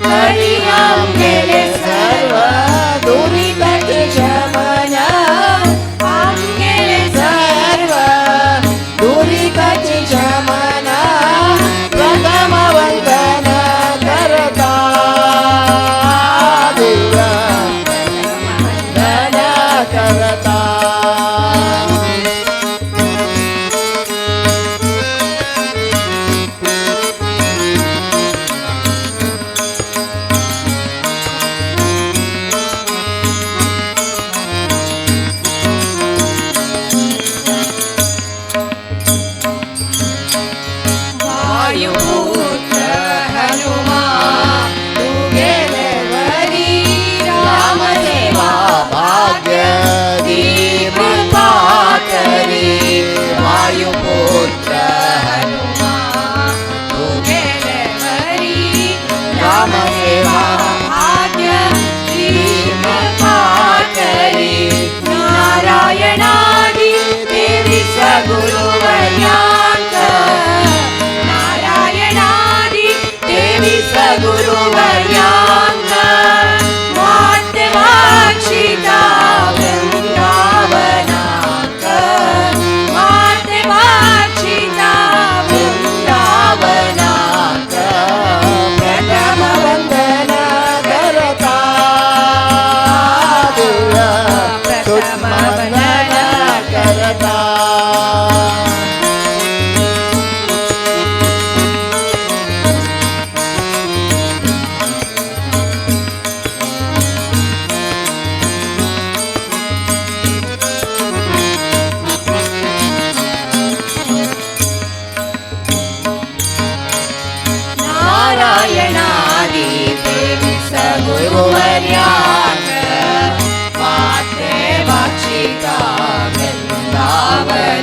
तरी हम गेले सर्व दुरिताचे शमन हम गेले सर्व दुरिताचे शमन प्रथम वंदन करता देव वंदन करता वायुपुत्र हनुमान तू गेले वरी राम सेवा भाग्य दीपा करी वायुपुत्र हनुमान तू गेले वरी राम सेवा भाग्य दीपा करी नारायणादि देवी सगुरुवर्यांक गुरुवर्यांक मातेवाक्षिता वृंदावनाक मातेवाक्षिता वृंदावनाक प्रथम वंदन करता देव प्रथम वंदन करता नारायणादि देवी सगुरुवर्यांक मातेवाक्षिता वृंदावनाक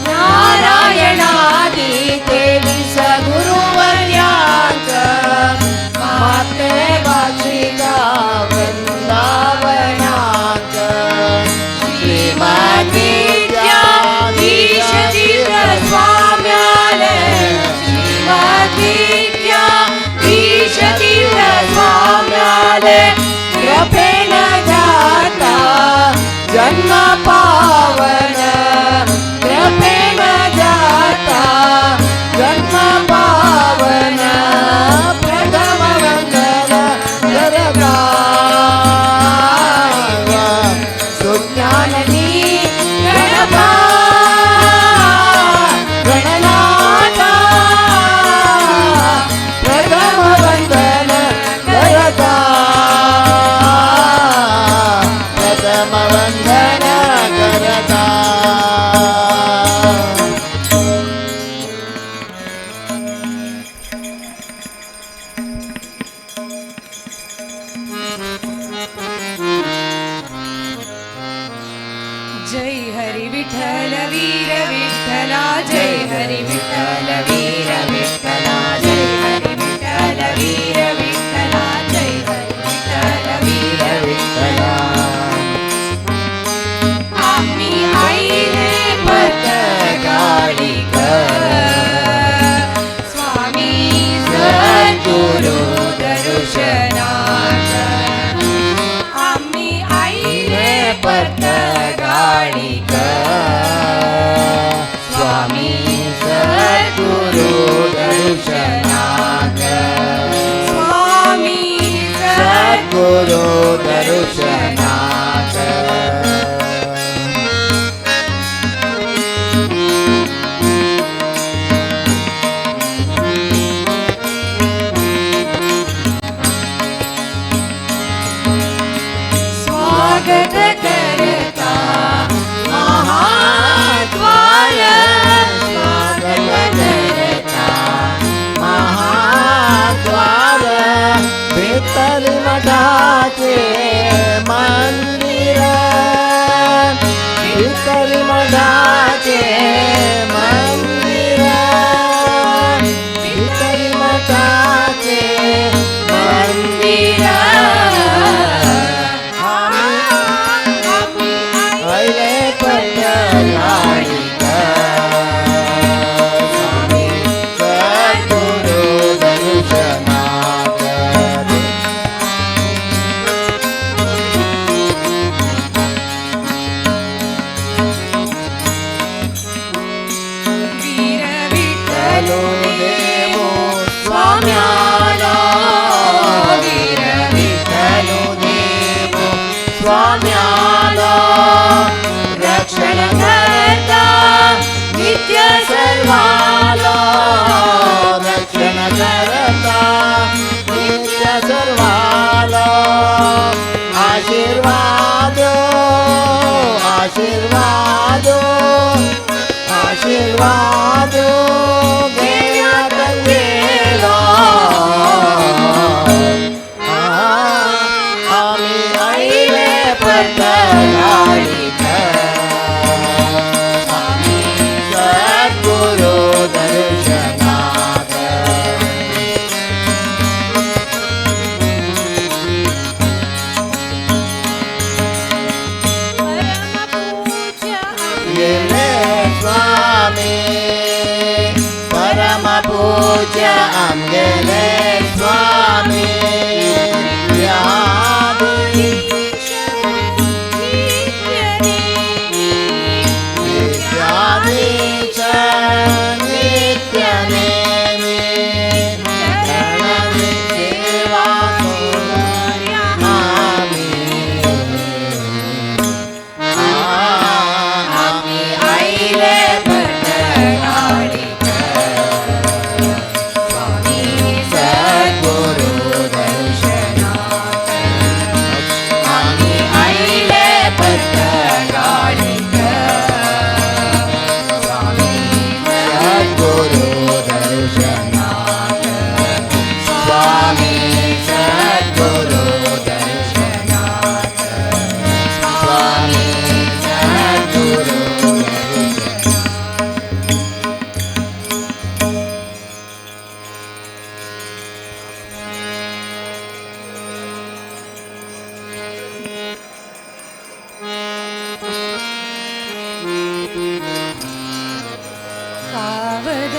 नारायणादि देवी सगुरुवर्यांक मातेवाक्षिता वृंदावनाक श्रीमद्विद्याधीश तीर्थ स्वाम्याले तीर्थ स्वाम्याले कृपेण जाता जन्म पावन कृपेण जाता जन्म पावन प्रथम वंदन करता सुज्ञाननी गणपा गणनाथा प्रथम वंदन करता प्रथम वंदन करता जय हरि विठ्ठल वीर विठ्ठला जय हरि विठ्ठल वीर विठ्ठला जय हरि विठ्ठल वीर विठ्ठला जय हरि विठ्ठल वीर विठ्ठला आम्ही आईने पथकाळी स्वामी सद्गुरु दर्शनात आम्ही आईने पथकाळी स्वामी सद्गुरु दर्शनात स्वामी सद्गुरु दर्शनात स्वागत करता महा विठ्ठलो देवो स्वाम्याला, वीर विठ्ठलो देवो स्वाम्याला, रक्षण करता नित्य सर्वाला, रक्षण करता नित्य सर्वाला, आशीर्वाद आशीर्वाद आशीर्वाद घेण्यात गेला, आम्ही आईले पटलाडीत, स्वामी सद्गुरु दर्शनात, गेले स्वामी परमपूज्य आमगेले स्वामी, यादी नित्यादीच नित्यनेमी, चरणी सेवा करूया आम्ही आईले पटलाडीत, स्वामी सद्गुरु दर्शनात, आम्ही आईले पटलाडीत, स्वामी सद्गुरु दर्शनात, स्वामी सद्गुरु दर्शनात, स्वामी सद्गुरु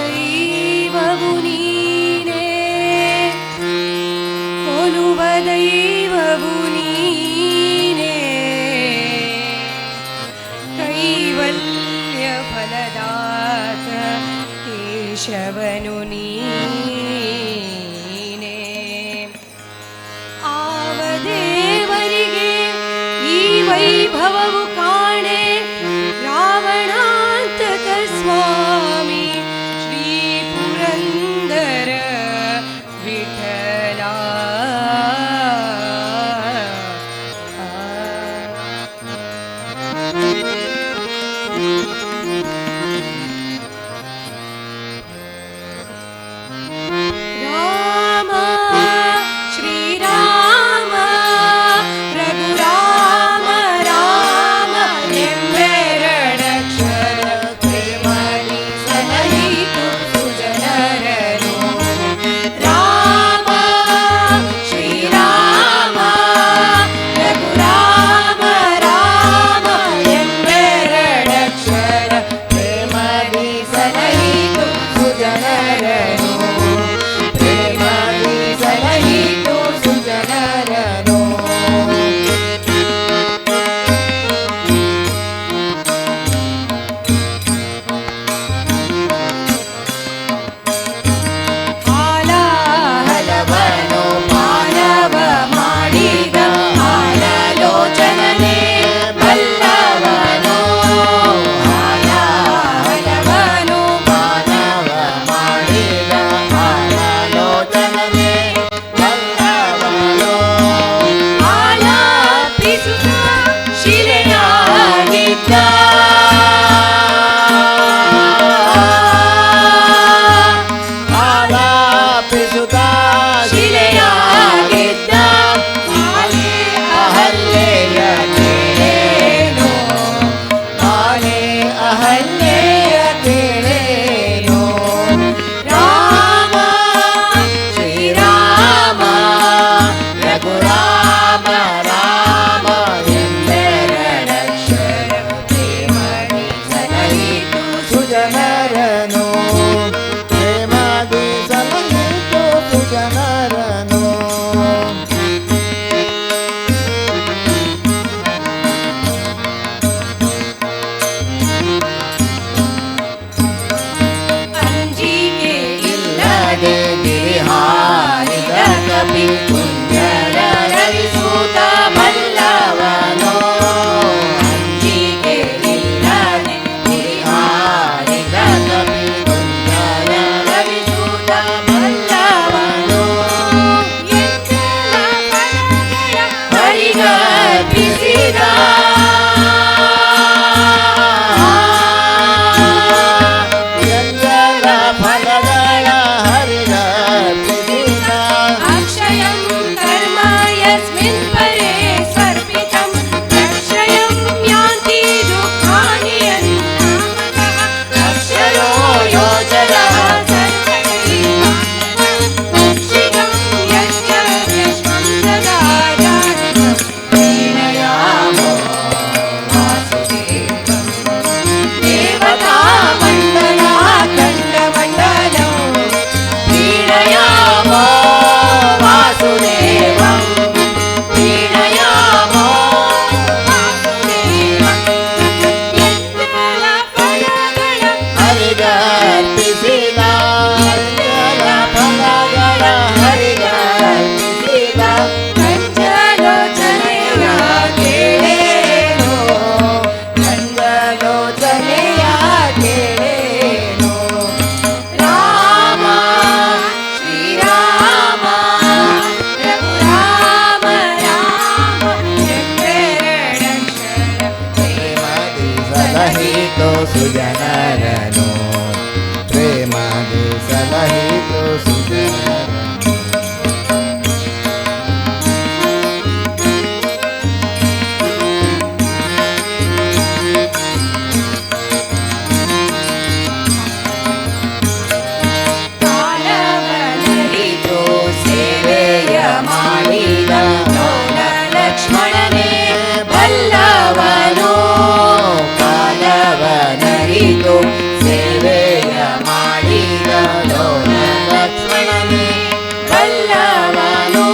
ಕಾವದೈವವು ನೀನೇ, ಕೊಲುವ ದೈವವು ನೀನೇ, ಕೈವಲ್ಯ ಫಲದಾತ ಕೇಶವನು ನೀನೇ, ಆವ ದೇವರಿಗೆ ಈ ವೈಭವವು ಕಾಣೆ, ರಾವಣಾಂತಕ ಸ್ವಾಮಿ ಶ್ರೀ ಪುರಂದರ ವಿಠಲ. ರಾಮ ಶ್ರೀರಾಮ ರಘುರಾಮ ರಾಮ माझे सलहित सुजन ಕಾಲವನರಿತು ಸೇವೆಯ ಮಾಡಿದ ಲೋಲ ಲಕ್ಷ್ಮಣನೇ ಬಲ್ಲವನು ಕಾಲವನರಿತು ಸೇವೆಯ ಮಾಡಿದ ಲೋಲ ಲಕ್ಷ್ಮಣನೇ ಬಲ್ಲವನು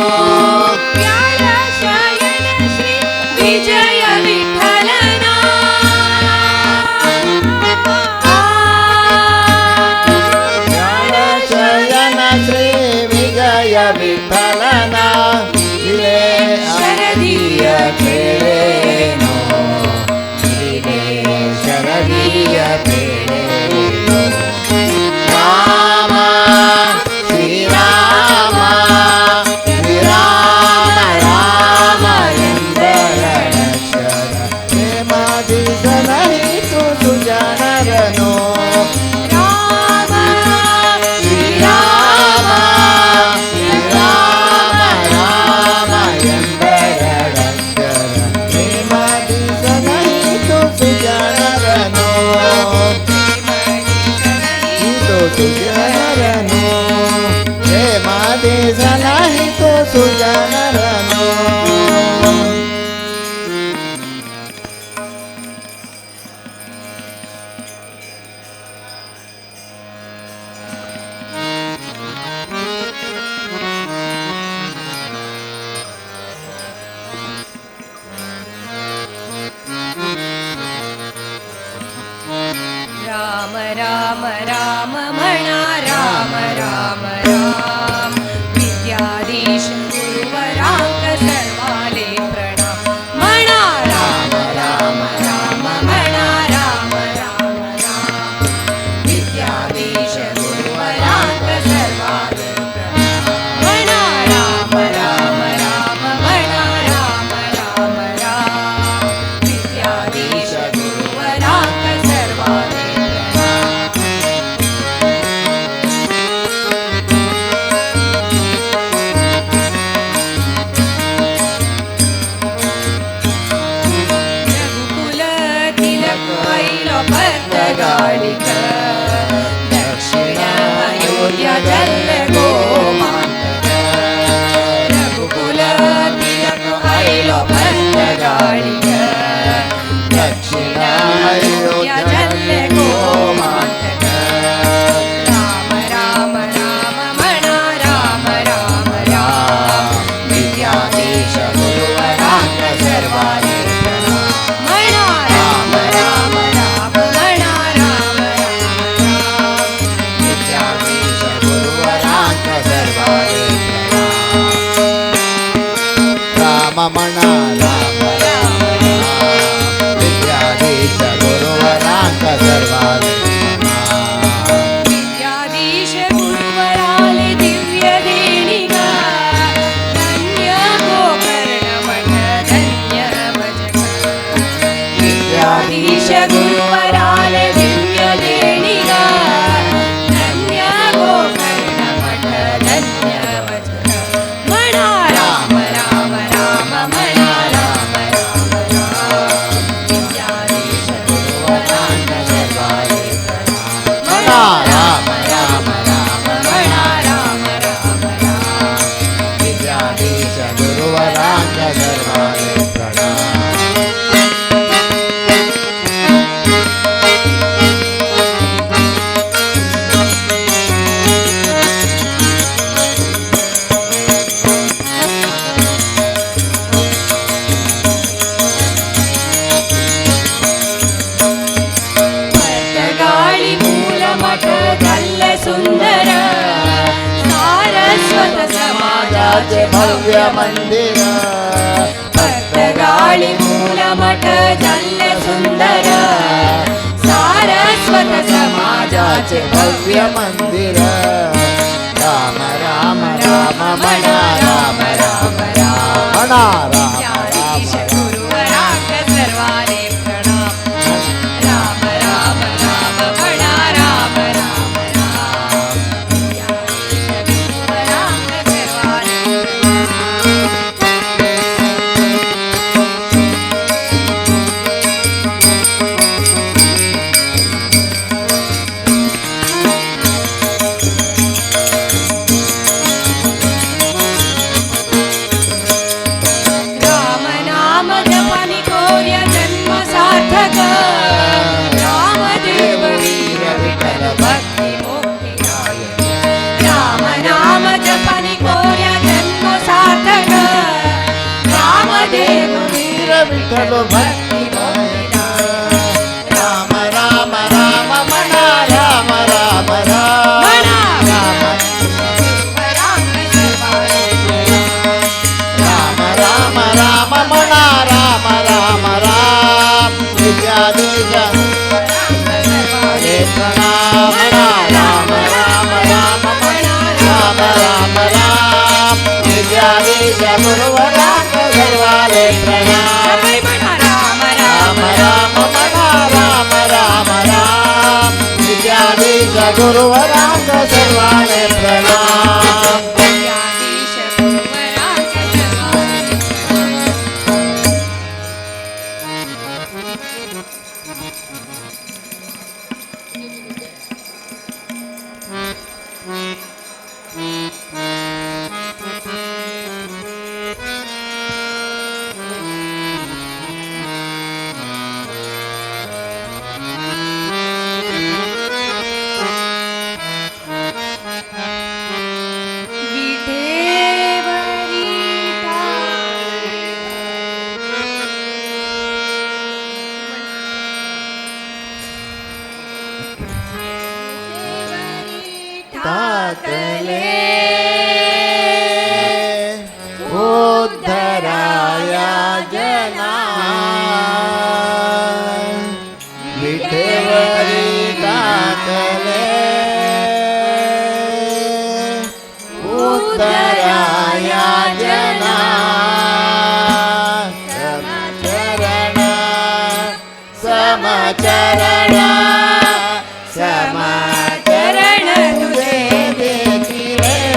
ವ್ಯಾಳ ಶಯನ ಶ್ರೀ ವಿಜಯ ವಿಠಲನ ಶಯನ ಶ್ರೀ ವಿಜಯ ವಿಠಲನ ಇಲೆ ಶರದಿಯ ಕೇಳೇನೋ ಇಲೆ ಶರದಿಯ ಕೇಳೇನೋ ರಾಮ ಶ್ರೀರಾಮ ಶ್ರೀರಾಮ ರಾಮ ಎಂದರಕ್ಷರ ಪ್ರೇಮಾದಿ ಸಲಹಿತು ಸುಜನರನು ರಾಮ ಶ್ರೀರಾಮ ಶ್ರೀರಾಮ ರಾಮ ಎಂಬೆರಡಕ್ಷರ ಪ್ರೇಮಾದಿ ಸಲಹಿತು ಸುಜನರನು ಇದು ಸುಜನರನು ಪ್ರೇಮಾದಿ ಸಲಹಿತು ಸುಜನರನು ರಾಮ ರಾಮ ರಾಮ ಮಣ ರಾಮ ರಾಮ ರಾಮ ವಿದ್ಯಾಧೀಶ ಗುರುವರಾಂಕ ಸರ್ವಾಲೆ ಪ್ರಣಾಮ ಮಣ ರಾಮ ರಾಮ ರಾಮ ಮಣ ರಾಮ ರಾಮ ರಾಮ ವಿದ್ಯಾಧೀಶ ಗುರುವರಾಂಕ ಸರ್ವಾಲೆ ಪ್ರಣಾಮ ಮಣ ರಾಮ ರಾಮ ರಾಮ ಮಣ ರಾಮ ರಾಮ ರಾಮ ವಿದ್ಯಾಧೀಶ ಗುರುವರಾಂಕ ಸರ್ವಾಲೆ ರಘುಕುಲ ತಿಲಕ ಐಲೋಪತ್ತಗಾಳಿಕ ದಕ್ಷಿಣ ಅಯೋಧ್ಯ ಜಲ್ಲ ಗೋಮಾಂತಕ ರಘುಕುಲ ತಿಲಕ ಐಲೋಪತ್ತಗಾಳಿಕ ದಕ್ಷಿಣ ಅಯೋಧ್ಯ ಜಲ್ಲ ಗೋಮಾಂತಕ ರಾಮ ರಾಮ ರಾಮ ಮಣ ರಾಮ ರಾಮ ರಾಮ ವಿದ್ಯಾಧೀಶ ಗುರುವರಾಂಕ ಸರ್ವಾಲೆ ಪ್ರಣಾಮ ಮಣ ರಾಮ ರಾಮ ರಾಮ ಮಣ ರಾಮ ರಾಮ ರಾಮ ವಿದ್ಯಾಧೀಶ ಗುರುವರಾಂಕ ಸರ್ವಾಲೆ ರಾಮ ಮಣ ರಾಮ ರಾಮ ವಿದ್ಯಾಧೀಶ ಗುರುವರಾಂಕ ಸರ್ವಾಲೆ ವಿದ್ಯಾಧೀಶ ಗುರುವರಾಲೆ ದಿವ್ಯ ದೇಣಿಗ ಧನ್ಯ ಗೋಕರ್ಣ ಮಠ ಧನ್ಯ ಭಜಕ ವಿದ್ಯಾಧೀಶ ಗುರುವರಾಲೆ ದಿವ್ಯ ದೇಣಿಗ ಧನ್ಯ ಗೋಕರ್ಣ ಮಠ ಧನ್ಯ ಭಜಕ ಮಣ ರಾಮ ರಾಮ ರಾಮ ಮಣ ರಾಮ ರಾಮ ರಾಮ ವಿದ್ಯಾಧೀಶ ಗುರುವರಾಂಕ ಸರ್ವಾಲೆ ಪ್ರಣಾಮ ಮಣ ರಾಮ ರಾಮ ರಾಮ ಮಣ ರಾಮ ರಾಮ ರಾಮ ವಿದ್ಯಾಧೀಶ ಗುರುವರಾಂಕ ಸರ್ವಾಲೆ ಪ್ರಣಾಮ ಗಾಳಿ ಮೂಲ ಮಠ ಜಲ್ಲ ಸುಂದರ ಸಾರಸ್ವತ ಸಮಾಜಾಚೆ ಭವ್ಯ ಮಂದಿರ ಗಾಳಿ ಮೂಲ ಮಠ ಜಲ್ಲ ಸುಂದರ ಸಾರಸ್ವತ ಸಮಾಜಾಚೆ ಭವ್ಯ ಮಂದಿರ ರಾಮ ರಾಮ ರಾಮ ಮಣ ರಾಮ ರಾಮ ರಾಮ ರಾಮ ವಿದ್ಯಾಧೀಶ ಗುರುವರಾಂಕ ಸರ್ವಾಲೆ ಪ್ರಣಾಮ ರಾಮ ರಾಮ ರಾಮ ಮಣ ರಾಮ ರಾಮ ರಾಮ विठ्ठल भक्ती मोहिना राम राम राम म्हणा राम राम राम म्हणा. राम राम राम म्हणा राम राम राम विद्याधीश हरे प्रणाम म्हणा राम राम राम म्हणा राम राम राम विद्याधीश गुरुवरांग सर्वाले प्रणाम राम राम म्हणा राम राम राम विद्याधीश गुरुवरांग सर्वाले प्रणाम टाकले उद्धराया जना विठेवरी टाकले उद्धराया जना समचरण समचरण समचरण तुझे देखिले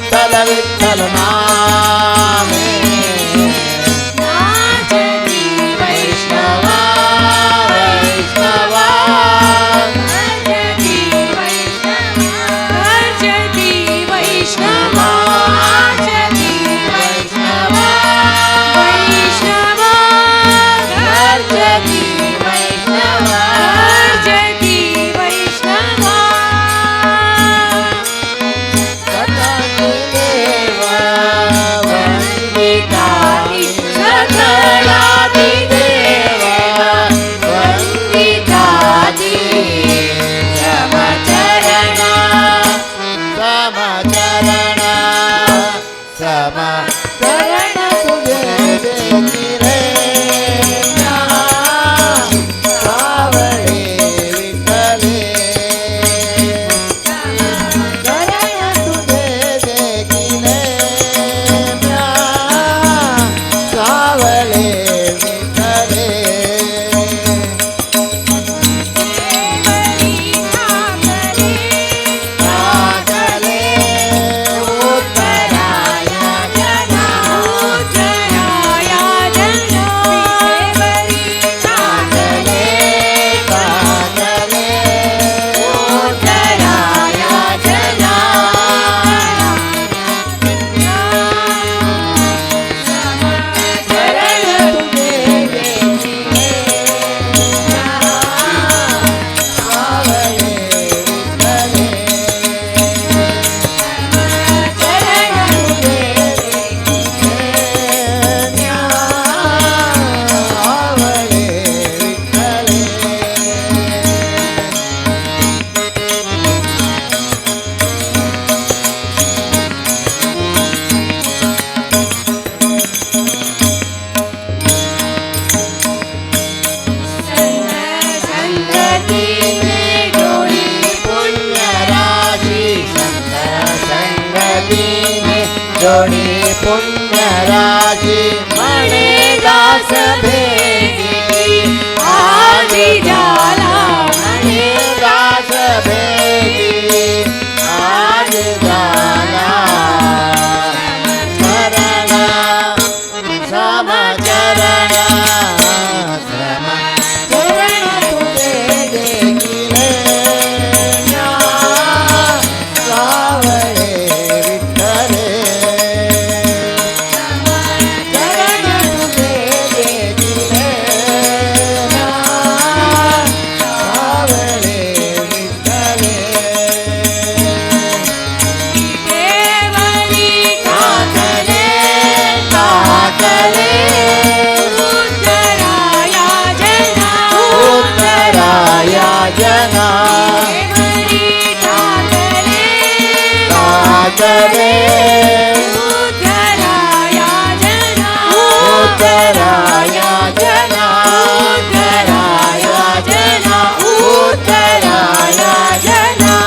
विठ्ठल विठ्ठल नामे नाचती वैष्णवा वैष्णवा भजती वैष्णवा भजती वैष्णवा भजती वैष्णवा वैष्णवा भजती वैष्णवा भजती वैष्णवा सकाळी देव वंदिता सकळादि देव वंदितादि समचरण समचरण समचरण तुझे देखी रे सावळे विठ्ठले चरण तुझे देखी रे सावळे विठ्ठले ठाकरे लागले उत्तराया जना उत्तराया जना लागले उत्तराया जना चरण तुझे देखी सावळे विठ्ठले चरण तुझे देखी सावळे विठ्ठले संगतीने जोडी पुण्यराशी संत संगतीने जोडी पुण्यराशी म्हणे दास भेटी आजी जाला म्हणे दास भेटी आज झाला चरण समचरण समचरण तुझे देखिले सावळे विठ्ठले चरण तुझे देखिले सावळे विठ्ठले देवरी काकले काकले उत्तराया जना उत्तराया जना देवरी ठाकरे काकले उत्तराया जना उत्तराया जना उत्तराया जना उत्तराया जना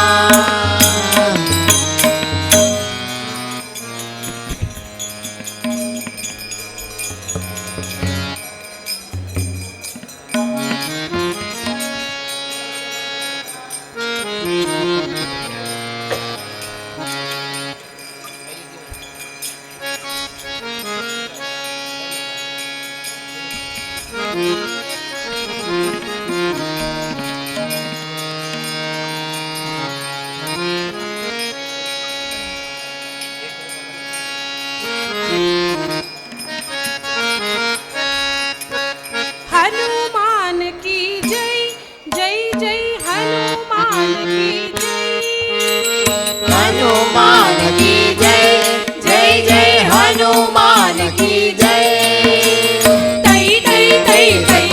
हनुमान की जय जय जय हनुमान की जय हनुमान की जय जय जय हनुमान की जय तै तै तै तै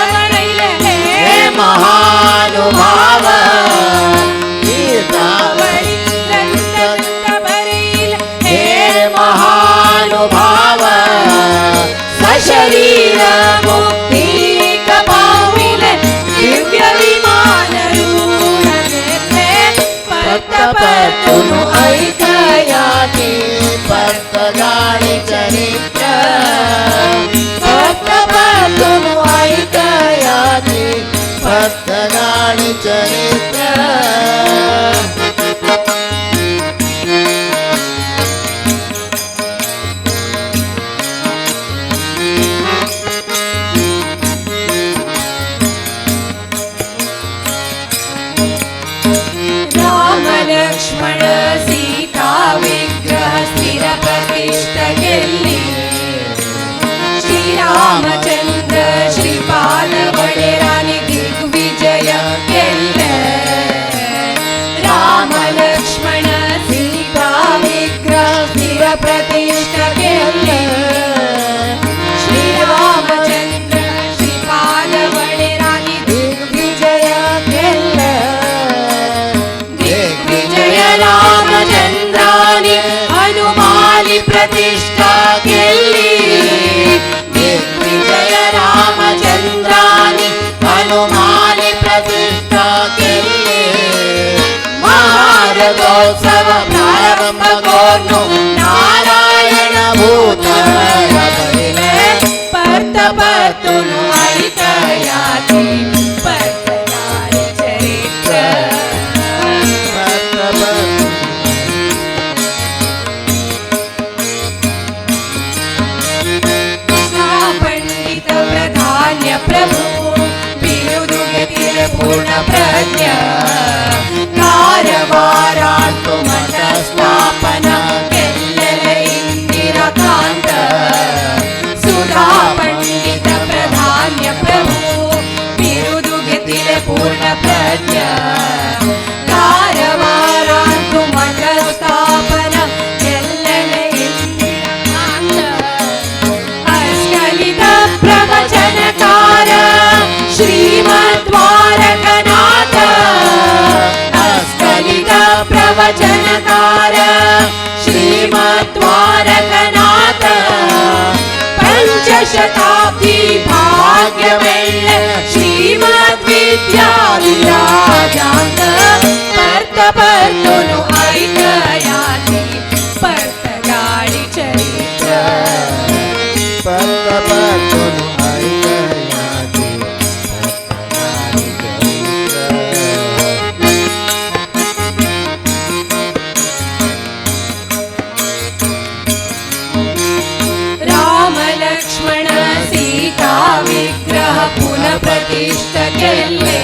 गाणी चरित्र फक्त पाहून ऐकयाची फक्त गाणी चरित्र राम लक्ष्मण सीता विग्रह स्थिर प्रतिष्ठ केली श्रीरामचंद्र श्रीपाद वडेरानी दिग्विजय केले राम लक्ष्मण सीता विग्रह स्थिर प्रतिष्ठ केली श्रीरामचंद्र श्रीपाद वडेरानी दिग्विजय केले दिग्विजय रामचंद्रानी हनुमानी प्रतिष्ठा केली दिग्विजय रामचंद्रानी हनुमानी प्रतिष्ठा केली महारथोत्सव प्रारंभ करून नारायण भूत पहिले परत परतून ऐकयाची परतगाळी चरित्र पंडित प्रधान्य प्रभू बिरुदु घेतील पूर्ण प्रज्ञ कारवारात मठ स्थापना केलेले इंदिराकांत सुधा पंडित प्रधान्य प्रभू बिरुदु घेतील पूर्ण प्रज्ञ कारवारात मठ स्थापना केलेले इंदिराकांत अस्खलित प्रवचनकार श्रीमद्वारकनाथ अस्खलित प्रवचनकार श्रीमद्वारकनाथ पंचशताब्दी भाग्यमेळ श्रीमद्विद्याधिराजांत परत परतून ऐकयाची परतगाळी चरित्र फक्त पाहून ऐकयाची फक्त गाणी चरित्र राम लक्ष्मण सीता विग्रह पुनः प्रतिष्ठ केले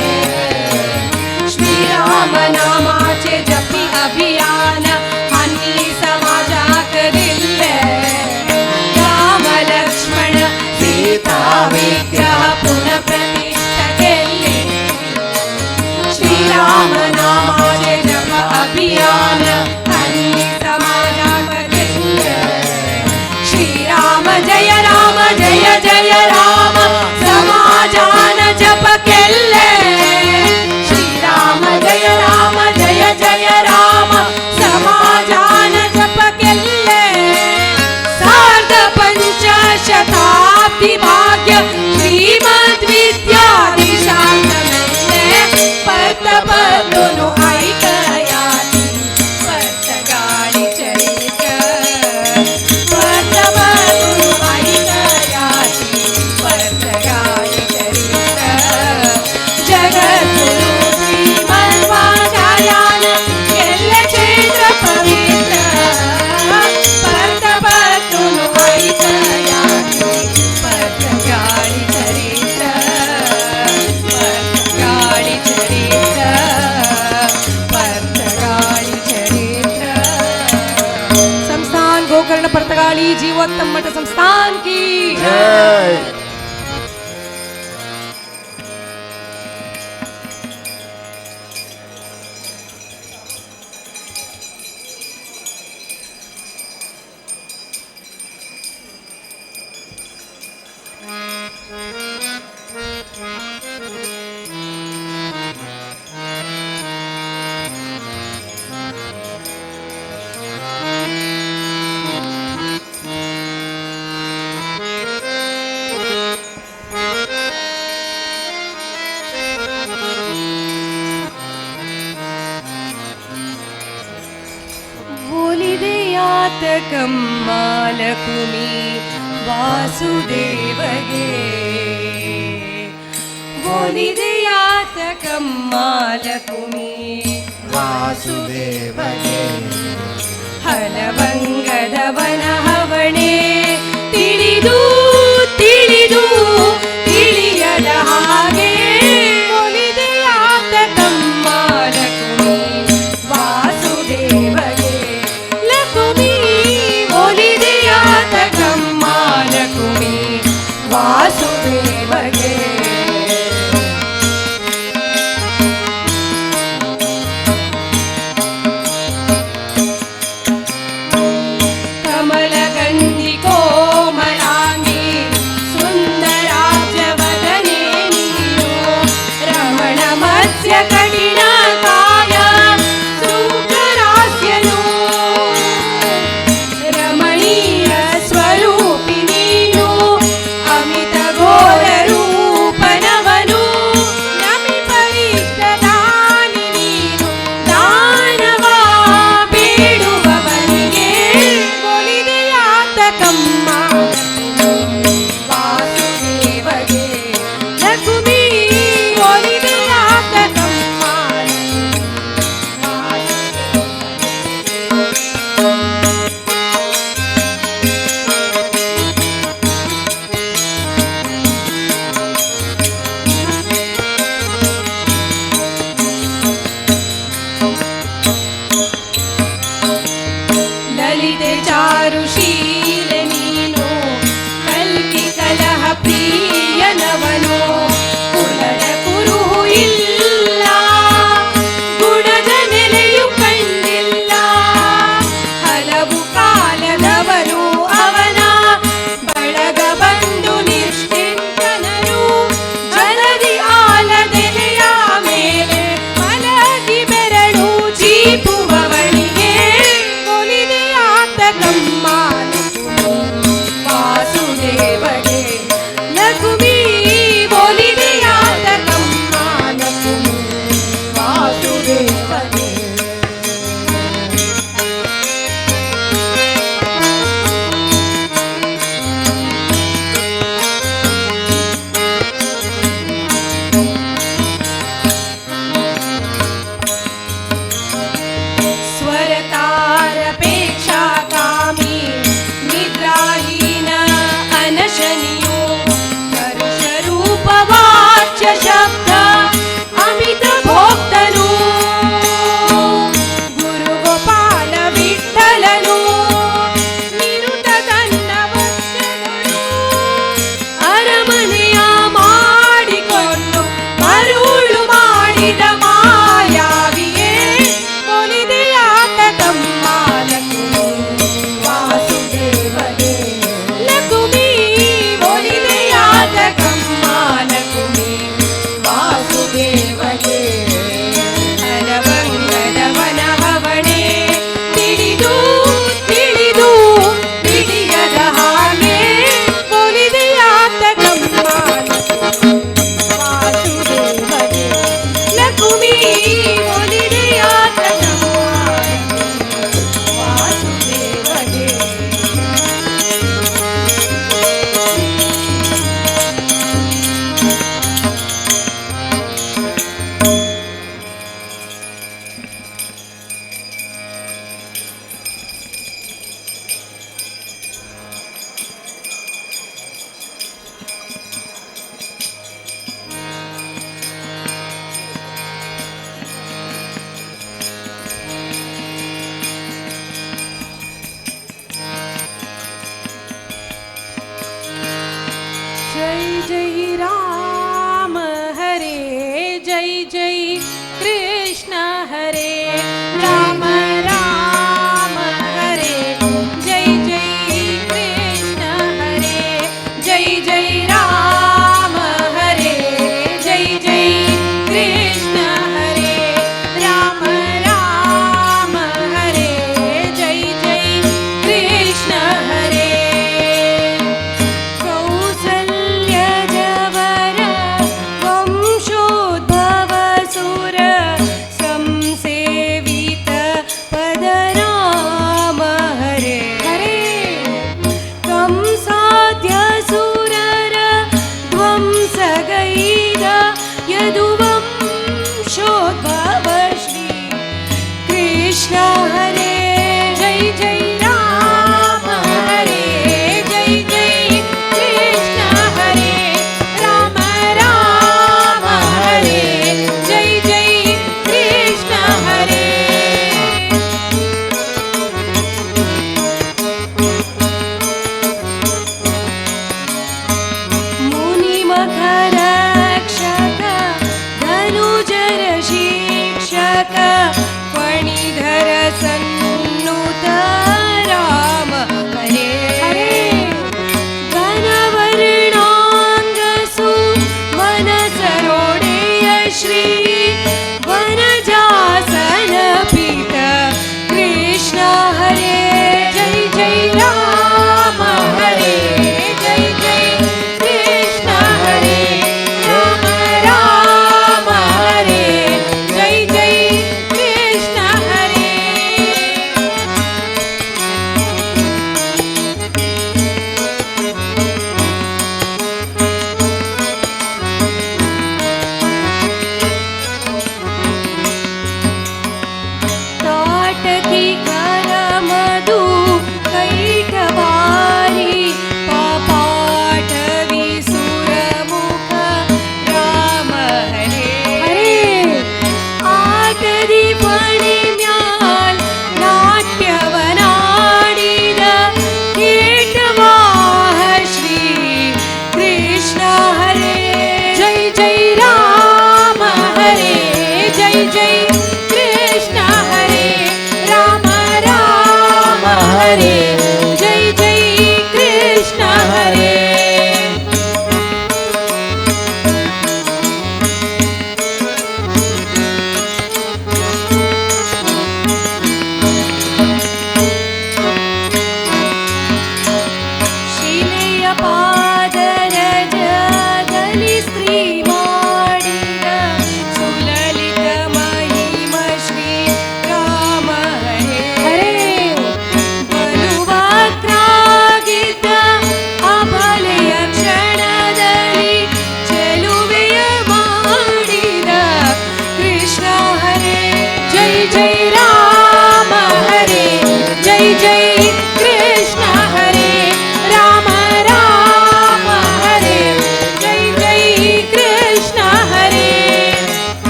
श्रीराम नामाचे जपी अभियान हानी समाजाक दिले राम लक्ष्मण सीता विग्रह पुनः प्रतिष्ठ केले श्रीराम नामाचे जप अभियान हानी समाजाक दिले श्रीराम जय जय राम समाजान जप केले श्रीराम जय जय राम समाजान जप केले सार्ध पंचशताब्दी भाग्य श्रीमद्विद्याधीशांत मिळले परत परतून ऐकयाची परतगाळी चरित्र परत परतून ऐकयाची परतगाळी चरित्र जगद्गुरु श्रीमध्वाचार्यान केले क्षेत्र पवित्र परत परतून ऐकयाची परतगाळी चरित्र परतगाळी चरित्र परतगाळी चरित्र संस्थान गोकर्ण परतगाळी जीवोत्तम मठ संस्थान की जय ಕಮ್ಮಾಲಕುಮಿ ವಾಸುದೇವಗೆ ಒಲಿದೆಯಾತ ಕಮ್ಮಾಲಕುಮಿ ವಾಸುದೇವಗೆ ಹಲವಂಗದವನ ಹವಣೆ ತಿಳಿದು ತಿಳಿದು ತಿಳಿಯದ ಹಾಗೆ ಒಲಿದೆಯಾತ ಕಮ್ಮಾಲಕುಮಿ ವಾಸುದೇವಗೆ ಲಕುಮಿ ಒಲಿದೆಯಾತ ಕಮ್ಮಾಲಕುಮಿ ವಾಸುದೇವಗೆ ಕಮಲ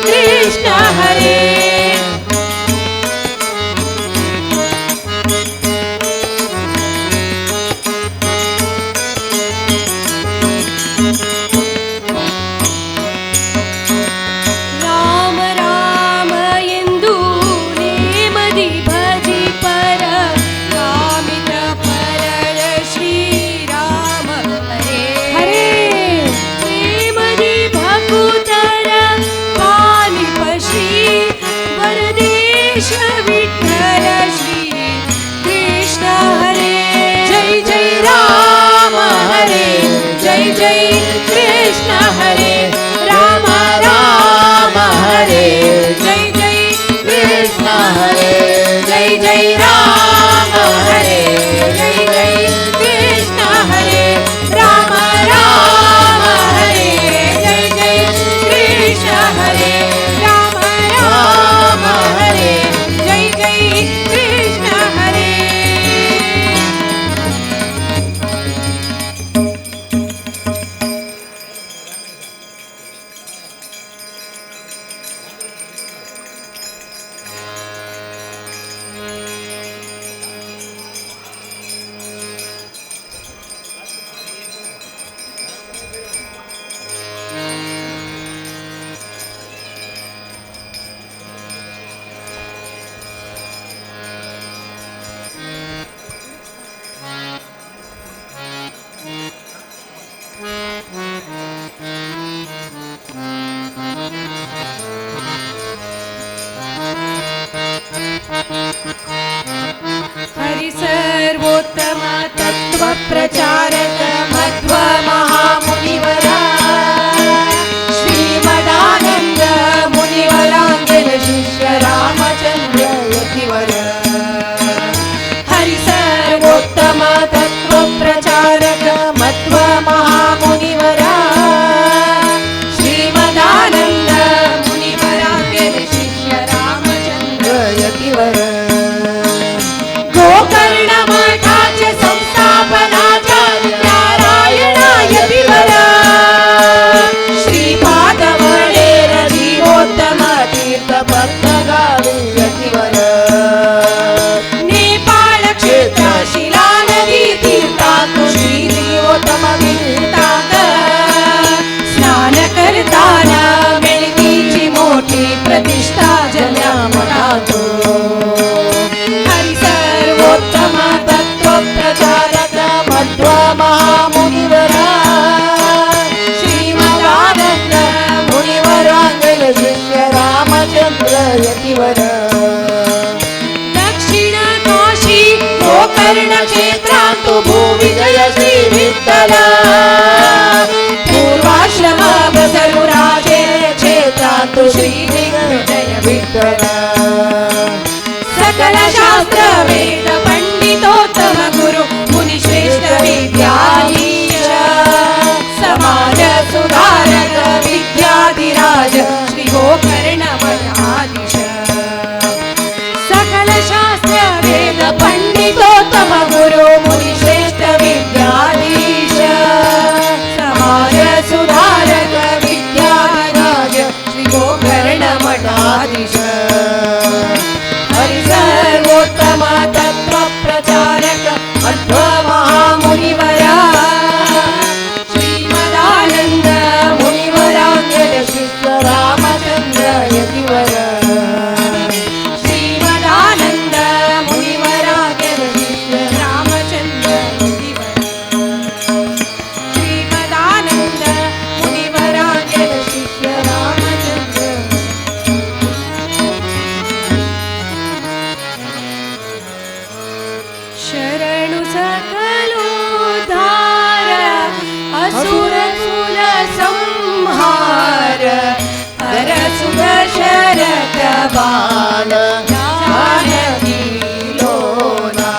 कृष्ण हरे राम राम ಎಂದು ನೇಮದಿ ಭಜಿ ಪರ ಕಾಮಿತ ಪರಳ ಶ್ರೀರಾಮ ಹರೇ ಹರೇ ನೇಮದಿ ಭಕುತರ ಪಾಲಿಪ ಶ್ರೀ ವರದೇಶ ವಿಠಲ ಶ್ರೀ ಕೃಷ್ಣ ಹರೇ ಜೈ ಜೈ ರಾಮ ಹರೇ ಜೈ ಜೈ ಕೃಷ್ಣ ಹರೇ ರಾಮ ರಾಮ ಹರೇ ಜೈ ಜೈ ಕೃಷ್ಣ ಹರೇ ಜೈ ಜೈ ರಾಮ ಹರೇ ಜೈ ಜೈ ಕೃಷ್ಣ ಹರೇ ರಾಮ ರಾಮ ಹರೇ ಜೈ ಜೈ ಕೃಷ್ಣ ಹರೇ ರಾಮ ರಾಮ ಹರೇ ಜೈ ಜೈ ಕೃಷ್ಣ ಹರೇ हरि सर्वोत्तम तत्व प्रचारक मध्व महामुनिवरा श्रीमदानंद मुनिवरांजन शिष्य रामचंद्र यतिवर हरि सर्वोत्तम तत्व प्रचारक मध्व महामुनिवरा श्रीमदानंद मुनिवरांजन शिष्य रामचंद्र यतिवर गोकर्ण मठाचे संस्थापनाचार्य नारायण यतिवर श्रीपाद वडेर जीवोत्तम तीर्थ पद्मगावी यतिवर नेपाळ क्षेत्र शिला नदी तीर्थात श्री जीवोत्तम तीर्थात स्नान करताना मेळकीची मोठी प्रतिष्ठा जल्या मठात सर्वोत्तम तत्व प्रचारक मध्व महामुनिवरा श्रीमदानंद मुनिवरांगल शिष्य रामचंद्र यतिवर दक्षिण काशी गोकर्ण क्षेत्रात भूविजय श्री विठ्ठल पूर्वाश्रम बसरू राजे क्षेत्रात श्री दिग्विजय विठ्ठल सकल शास्त्र वेद पंडितोत्तम गुरु मुनि श्रेष्ठ विद्याधीश समाज सुधारक विद्याधिराज श्री गोकर्ण मठाधीश सकल शास्त्र वेद पंडितोत्तम गुरु मुनि श्रेष्ठ विद्याधीश समाज सुधारक विद्याधिराज श्री गोकर्ण मठाधीश हरि सर्वोत्तम तत्व प्रचारक मध्व महामुनिवरा श्रीमदानंद मुनिवरांजन शिष्य रामचंद्र यतिवर श्रीमदानंद मुनिवरांजन शिष्य रामचंद्र यतिवर श्रीमदानंद मुनिवरांजन शिष्य रामचंद्र शरणु सकलोद्धार असुर कुल संहार हर सुर शरद बाल जानकी लोला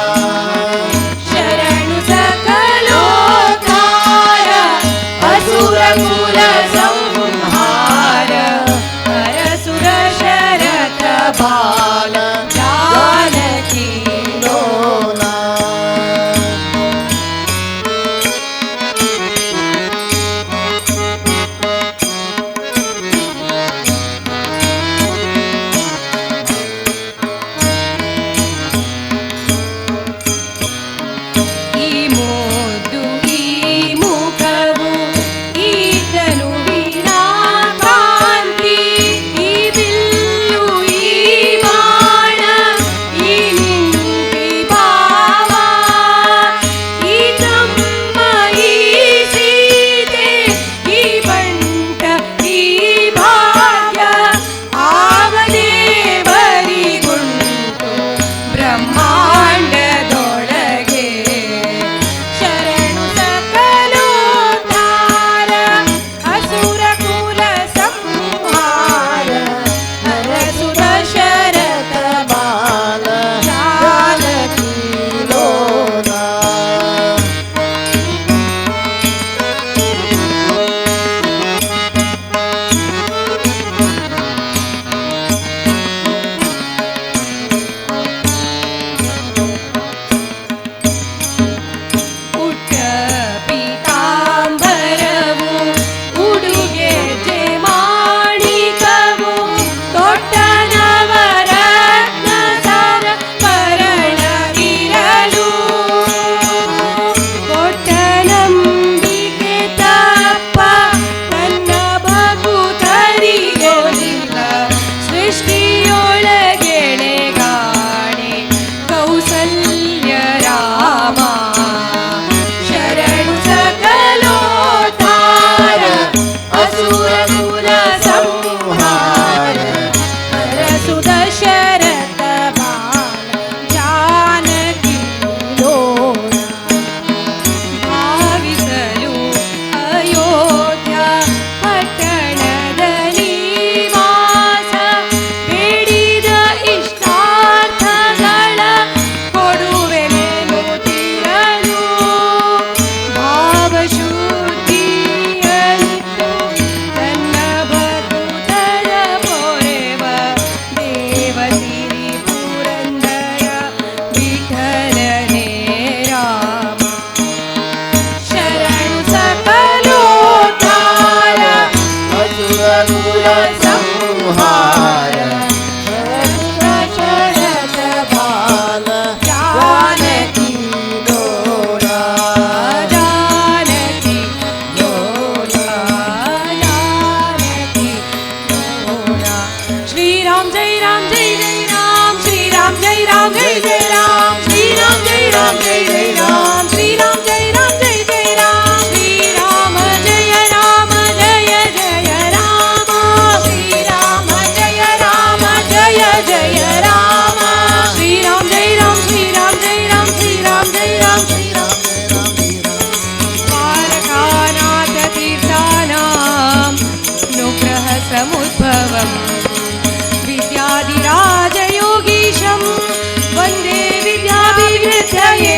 शरणु सकलोद्धार असुर कुल संहार हर सुर शरद बाल जानकी लोला भार शरद भाल जानकी लोला जानकी लोला जानकी लोला श्री राम जय राम जय जय राम श्री राम जय राम जय जय राम श्री राम जय राम जय जय राम श्री राम जय राम जय जय राम श्री राम जय राम जय जय राम श्री राम जय राम जय जय राम श्री राम जय राम श्री राम जय राम श्री राम जय राम श्री राम द्वारकानाथ तीर्थानां नुग्रह समुद्भवम् विद्याधिराजयोगीशं वन्दे विद्याभिवृद्धये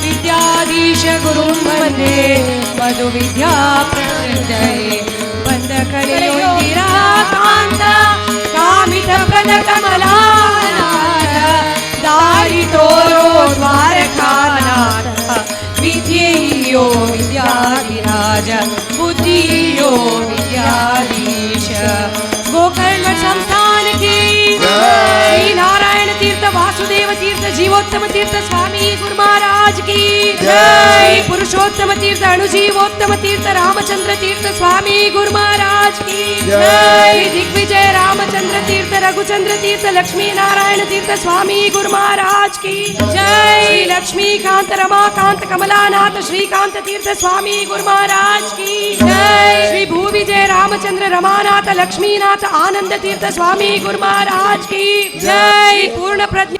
विद्याधीश गुरुं वन्दे मधुविद्याप्रवृद्धये वन्दकलयोगिराकान्त कामितप्रदकमलानाथ दारितोरो द्वारकानाथ विद्येयो विद्याधिराज बुद्धियो विद्याधीश गोकर्ण संस्थान की श्री नारायण तीर्थ वासुदेव तीर्थ जीवोत्तम तीर्थ स्वामी गुरु महाराज की श्री पुरुषोत्तम तीर्थ अणुजीवोत्तम तीर्थ रामचंद्र तीर्थ स्वामी गुरु महाराज की श्री दिग्विजय रामचंद्र तीर्थ रघुचंद्र तीर्थ लक्ष्मी नारायण तीर्थ स्वामी गुरु महाराज की जय श्री लक्ष्मीकांत रमाकांत कमलानाथ श्रीकांत तीर्थ स्वामी गुरु महाराज की जय श्री भूविजय रामचंद्र रमानाथ लक्ष्मीनाथ आनंद तीर्थ स्वामी गुरु महाराज की जय पूर्ण प्रज्ञा